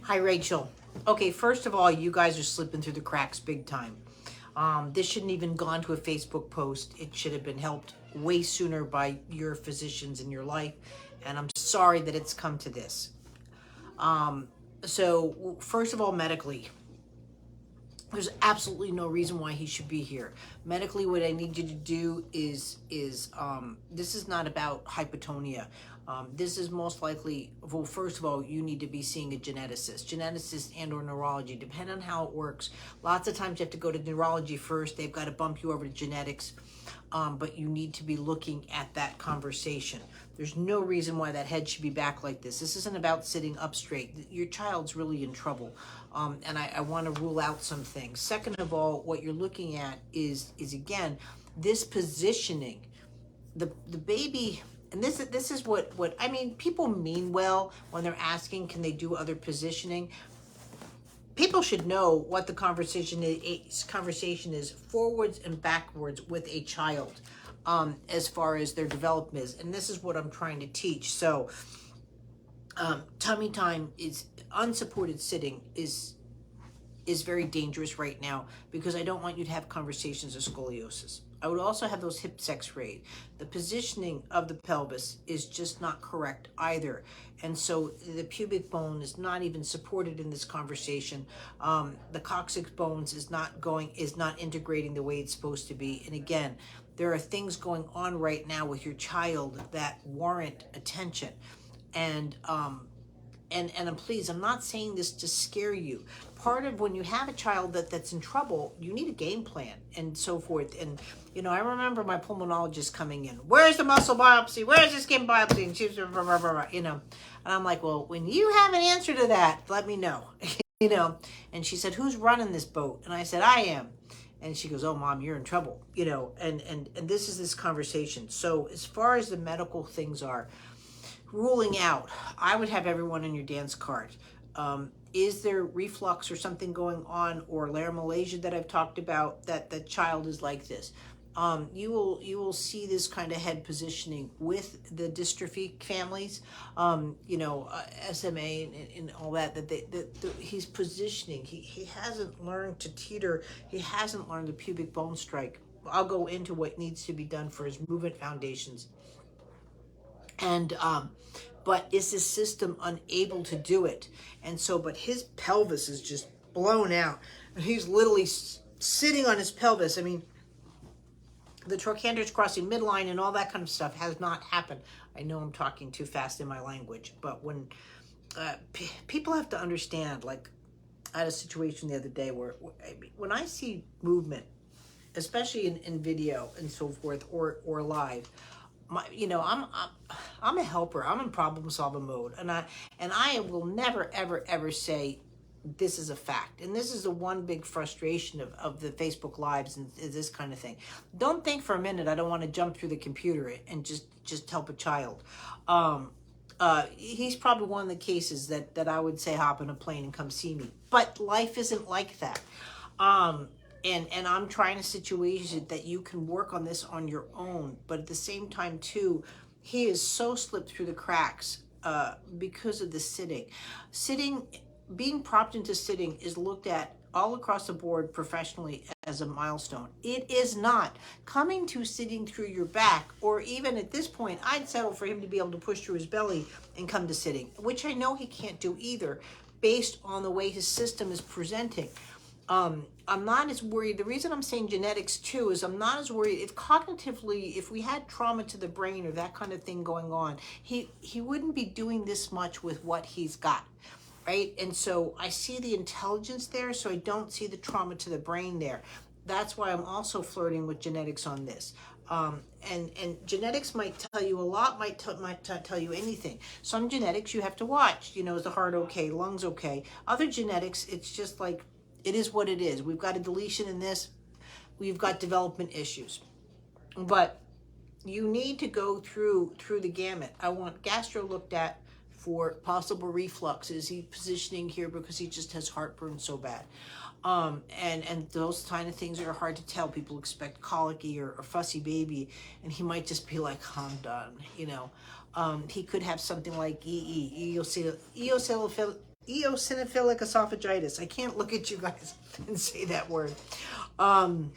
Hi, Rachel. Okay, first of all, you guys are slipping through the cracks big time. This shouldn't even gone to a Facebook post. It should have been helped way sooner by your physicians in your life, and I'm sorry that it's come to this. So, first of all, medically, there's absolutely no reason why he should be here. Medically, what I need you to do is this is not about hypotonia. This is most likely, well, first of all, you need to be seeing a geneticist and or neurology, depending on how it works. Lots of times you have to go to neurology first. They've got to bump you over to genetics, but you need to be looking at that conversation. There's no reason why that head should be back like this. This isn't about sitting up straight. Your child's really in trouble. And I want to rule out some things. Second of all, what you're looking at is again, this positioning. The baby, and this is what I mean, people mean well when they're asking, can they do other positioning? People should know what the conversation is forwards and backwards with a child, as far as their development is, and this is what I'm trying to teach. So tummy time is unsupported sitting is very dangerous right now, because I don't want you to have conversations of scoliosis. I would also have those hips x-rayed. The positioning of the pelvis is just not correct either. And so the pubic bone is not even supported in this conversation. The coccyx bones is not integrating the way it's supposed to be. And again, there are things going on right now with your child that warrant attention. And please, I'm not saying this to scare you. Part of when you have a child that's in trouble, you need a game plan and so forth. And, I remember my pulmonologist coming in, where's the muscle biopsy? Where's the skin biopsy? And she's, and I'm like, well, when you have an answer to that, let me know, and she said, who's running this boat? And I said, I am. And she goes, oh, Mom, you're in trouble, and this is this conversation. So as far as the medical things are, ruling out, I would have everyone in your dance card. Is there reflux or something going on, or laryngomalacia that I've talked about, that the child is like this? You will see this kind of head positioning with the dystrophy families, SMA and all that. He's positioning. He hasn't learned to teeter. He hasn't learned the pubic bone strike. I'll go into what needs to be done for his movement foundations. And but is his system unable to do it? And so, but his pelvis is just blown out, and he's literally sitting on his pelvis. I mean, the trochanter's crossing midline and all that kind of stuff has not happened. I know I'm talking too fast in my language, but when people have to understand, like, I had a situation the other day where when I see movement, especially in video and so forth, or live, I'm a helper. I'm in problem solving mode, and I will never ever say this is a fact. And this is the one big frustration of the Facebook lives and this kind of thing. Don't think for a minute I don't want to jump through the computer and just help a child. He's probably one of the cases that I would say hop in a plane and come see me. But life isn't like that. And I'm trying a situation that you can work on this on your own, but at the same time too, he is so slipped through the cracks because of the sitting. Being propped into sitting is looked at all across the board professionally as a milestone. It is not. Coming to sitting through your back, or even at this point, I'd settle for him to be able to push through his belly and come to sitting, which I know he can't do either, based on the way his system is presenting. I'm not as worried. The reason I'm saying genetics too is I'm not as worried. If cognitively, if we had trauma to the brain or that kind of thing going on, he wouldn't be doing this much with what he's got, right? And so I see the intelligence there, so I don't see the trauma to the brain there. That's why I'm also flirting with genetics on this. And genetics might tell you a lot, might tell you anything. Some genetics you have to watch. Is the heart okay, lungs okay? Other genetics, it's just like, it is what it is. We've got a deletion in this. We've got development issues. But you need to go through the gamut. I want gastro looked at for possible reflux. Is he positioning here because he just has heartburn so bad? And those kind of things are hard to tell. People expect colicky or fussy baby, and he might just be like, I'm done, He could have something like eosinophilic eosinophilic esophagitis. I can't look at you guys and say that word. You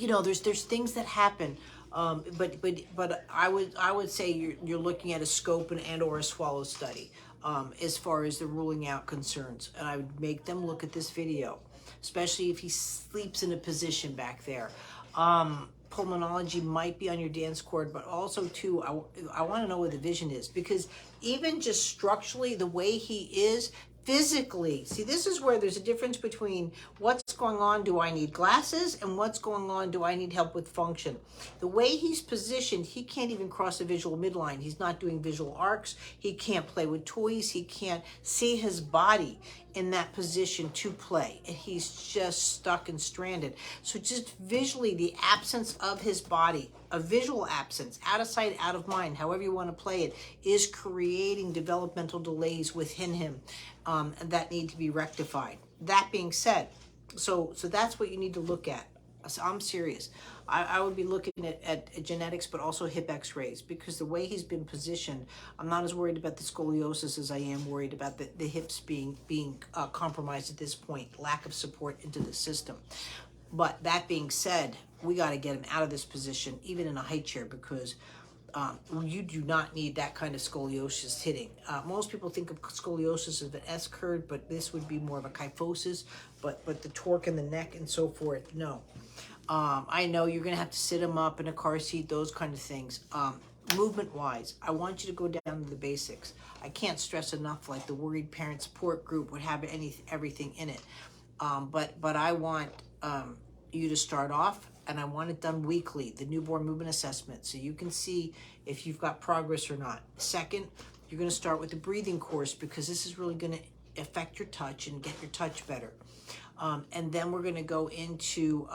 know, there's things that happen, but I would say you're looking at a scope and or a swallow study, as far as the ruling out concerns, and I would make them look at this video, especially if he sleeps in a position back there. Pulmonology might be on your dance cord, but also too, I want to know where the vision is, because even just structurally, the way he is, physically, see, this is where there's a difference between what's going on, do I need glasses, and what's going on, do I need help with function. The way he's positioned, he can't even cross the visual midline. He's not doing visual arcs. He can't play with toys. He can't see his body in that position to play, and he's just stuck and stranded. So just visually, the absence of his body, a visual absence, out of sight, out of mind, however you want to play it, is creating developmental delays within him, that need to be rectified. That being said, so that's what you need to look at. So I'm serious. I would be looking at genetics, but also hip x-rays, because the way he's been positioned, I'm not as worried about the scoliosis as I am worried about the hips being compromised at this point, lack of support into the system. But that being said, we got to get him out of this position, even in a high chair, because you do not need that kind of scoliosis hitting. Most people think of scoliosis as an S curve, but this would be more of a kyphosis, but the torque in the neck and so forth, no. I know you're going to have to sit him up in a car seat, those kind of things. Movement-wise, I want you to go down to the basics. I can't stress enough, like the Worried Parent Support Group would have everything in it. But I want you to start off, and I want it done weekly, the newborn movement assessment, so you can see if you've got progress or not. Second, you're going to start with the breathing course, because this is really going to affect your touch and get your touch better. And then we're going to go into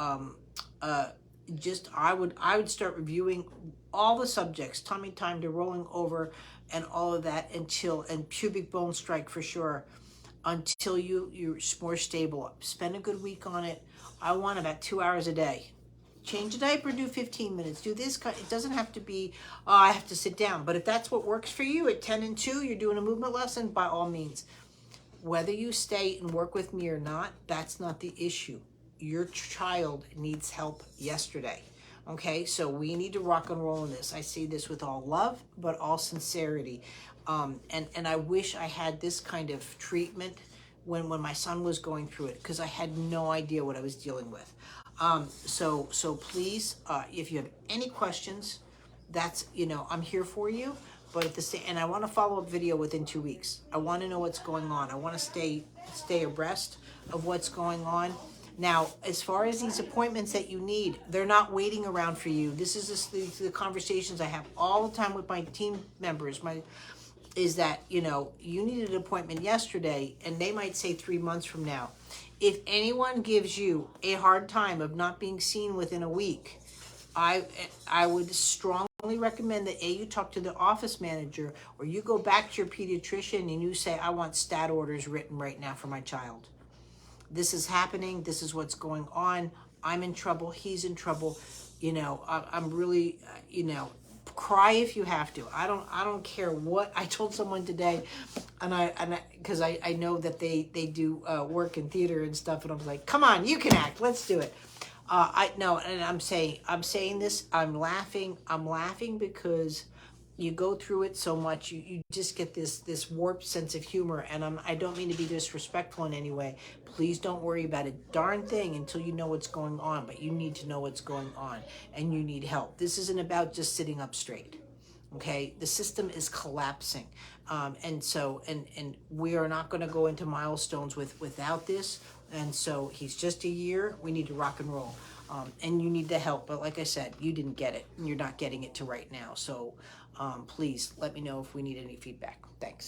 I would start reviewing all the subjects, tummy time to rolling over and all of that, and pubic bone strike for sure, until you're more stable. Spend a good week on it. I want about 2 hours a day. Change a diaper, do 15 minutes, do this. It doesn't have to be, oh, I have to sit down. But if that's what works for you at 10 and 2, you're doing a movement lesson, by all means. Whether you stay and work with me or not, that's not the issue. Your child needs help yesterday. Okay, so we need to rock and roll in this. I say this with all love, but all sincerity. And I wish I had this kind of treatment when my son was going through it, because I had no idea what I was dealing with. So please, if you have any questions, that's, I'm here for you. But at the same, and I want to follow up video within 2 weeks. I want to know what's going on. I want to stay abreast of what's going on. Now, as far as these appointments that you need, they're not waiting around for you. This is the conversations I have all the time with my team members. Is that, you needed an appointment yesterday, and they might say 3 months from now. If anyone gives you a hard time of not being seen within a week, I would strongly recommend that you talk to the office manager, or you go back to your pediatrician and you say, I want stat orders written right now for my child. This is happening. This is what's going on. I'm in trouble. He's in trouble. I'm really, cry if you have to. I don't care what. I told someone today, because I know that they do work in theater and stuff, and I was like, come on, you can act. Let's do it. And I'm saying this. I'm laughing because you go through it so much, you just get this warped sense of humor, and I don't mean to be disrespectful in any way. Please don't worry about a darn thing until you know what's going on, but you need to know what's going on, and you need help. This isn't about just sitting up straight, okay? The system is collapsing, and we are not going to go into milestones without this, and so he's just a year. We need to rock and roll. And you need the help, but like I said, you didn't get it, and you're not getting it to right now. So please let me know if we need any feedback. Thanks.